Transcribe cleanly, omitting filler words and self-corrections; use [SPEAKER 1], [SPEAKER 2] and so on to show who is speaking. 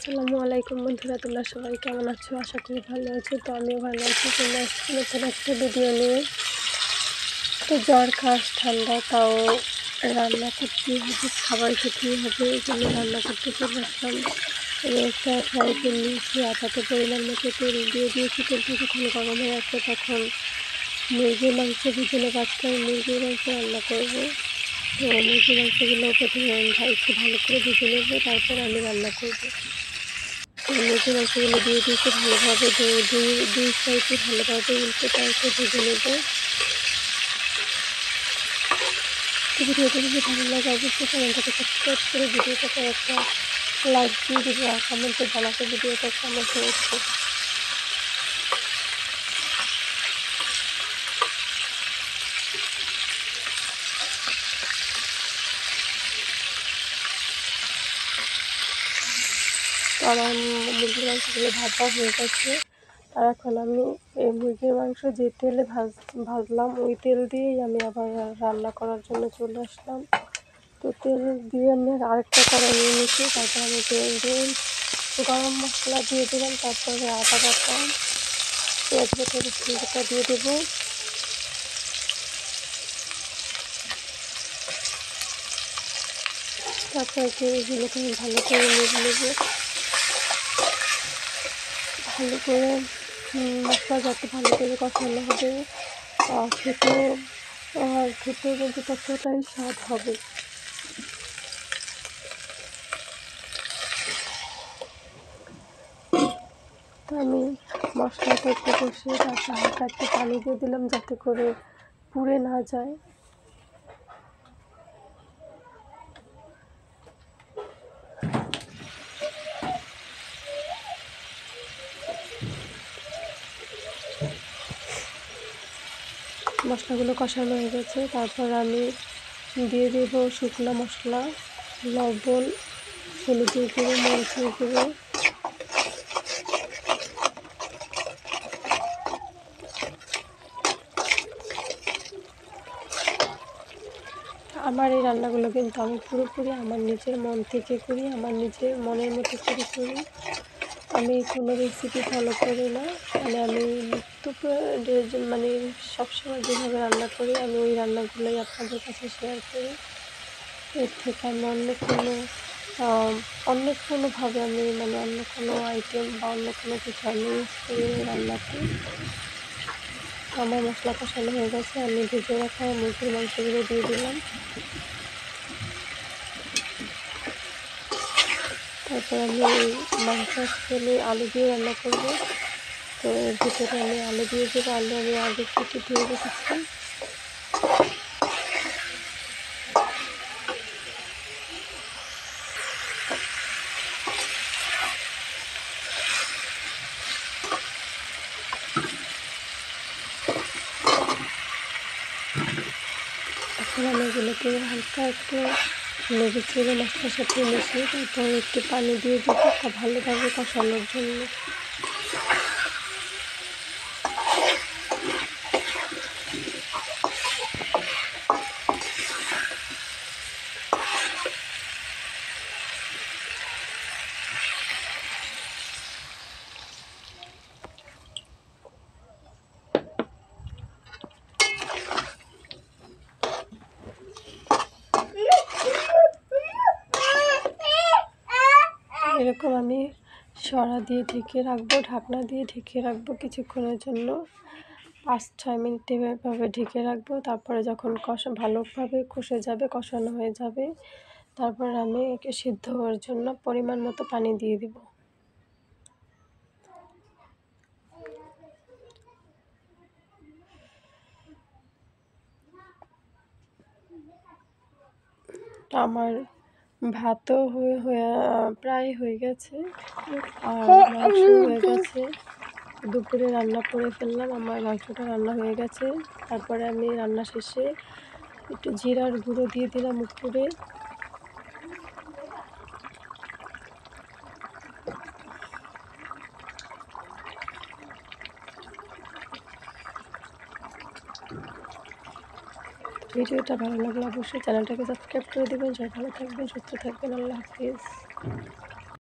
[SPEAKER 1] আসসালামু আলাইকুম বন্ধুরা, তোমরা সবাই কেমন আছো? আশা করি ভালো আছো। তো আমিও ভালো আছি। তোমরা আসছি নতুন একটা ভিডিও নিয়ে। তো জ্বর কাশ ঠান্ডা, তাও রান্না করতেই হবে, খাবার খেতেই হবে, এই জন্য রান্না করতে চলে আসলাম। আমি একটা ফ্রাই প্যান নিয়েছি, আটাতে পরিমাণ মতো তেল দিয়ে দিয়েছি। তেলটা যখন গরম হয়ে আসছে তখন মুরগির মাংস ভিজিয়ে রাখলাম। মুরগির মাংস রান্না করবো। তো মুরগির মাংসগুলো প্রথমে একটু ভালো করে ভেজে নেবো, তারপর আমি রান্না করবো। মুরগির মাংসগুলো দিয়ে দিয়েছি ভালোভাবে, দুই সাইডে ভালোভাবে উল্টে পাল্টে ভেজে নেব। ভিডিওটা যদি ভালো লাগে অবশ্যই চ্যানেলটাকে সাবস্ক্রাইব করে ভিডিওটাকে একটা লাইক দিয়ে দেবে আর কমেন্টে জানাতে ভিডিওটা কেমন হয়েছে। তো আমার মুরগির মাংসগুলো ভাজা হয়ে গেছে। আর এখন আমি এই মুরগির মাংস যে তেলে ভাজলাম ওই তেল দিয়েই আমি আবার রান্না করার জন্য চলে আসলাম। তো তেল দিয়ে আমি আরেকটা কড়াই নিয়ে নিচ্ছি। তারপর আমি তেল দিয়ে গরম মশলা দিয়ে দিলাম, তারপরে আদা বাটা, পেঁয়াজ বাটা, রসুন বাটা দিয়ে দেবো। তারপরে এগুলোকে আমি ভালো করে নেড়ে নেবো। ভালো করে মশলা যাতে ভালো করে কষানো হবে, খেতেও কিন্তু ততটাই স্বাদ হবে। তো আমি মশলাটা একটু কষিয়ে তারপর হালকা একটু পানি দিয়ে দিলাম যাতে করে পুড়ে না যায়। মশলাগুলো কষানো হয়ে গেছে। তারপর আমি দিয়ে দেব শুকনো মশলা, লবণ, হলুদের গুঁড়ো, মরিচের গুঁড়ো। আমার এই রান্নাগুলো কিন্তু আমি পুরোপুরি আমার নিজের মন থেকে করি, আমার নিজের মনের মতো করে করি। আমি কোনো রেসিপি ফলো করি না। আমি মানে সবসময় যেভাবে রান্না করি আমি ওই রান্নাগুলোই আপনাদের কাছে শেয়ার করি। এর থেকে আমি অন্য কোনোভাবে আমি অন্য কোনো আইটেম বা অন্য কোনো কিছু আমি ইউজ করি ওই রান্নাতে। আমার মশলা কষানো হয়ে গেছে, আমি ভেজে রাখা মুরগির মাংসগুলো দিয়ে দিলাম। তারপর আমি মাংস আজকে আলু দিয়ে রান্না করব। তো এর ভিতরে আমি আলু দিয়ে দেবো। আলু আমি আগে কেটে ধুয়ে রেখেছি। এখন আমি এগুলোকে হালকা একটু নেড়ে চেড়ে মশলার সাথে মিশিয়ে তারপর একটু পানি দিয়ে দেবো ভালোভাবে কষানোর জন্য। এরকম আমি সরা দিয়ে ঢেকে রাখবো, ঢাকনা দিয়ে ঢেকে রাখবো কিছুক্ষণের জন্য, 5-6 মিনিট এভাবে ঢেকে রাখবো। তারপরে যখন ভালোভাবে কষে যাবে, কষানো হয়ে যাবে, তারপর আমি একে সিদ্ধ হওয়ার জন্য পরিমাণ মতো পানি দিয়ে দিব। আমার ভাতও প্রায় হয়ে গেছে আর মাংস হয়ে গেছে। দুপুরে রান্না করে ফেললাম, আমার মাংসটা রান্না হয়ে গেছে। তারপরে আমি রান্না শেষে একটু জিরার গুঁড়ো দিয়ে দিলাম উপরে। ভিডিওটা ভালো লাগলে অবশ্যই চ্যানেলটাকে সাবস্ক্রাইব করে দেবেন। সবাই ভালো থাকবেন, সুস্থ থাকবেন। আল্লাহ হাফিজ।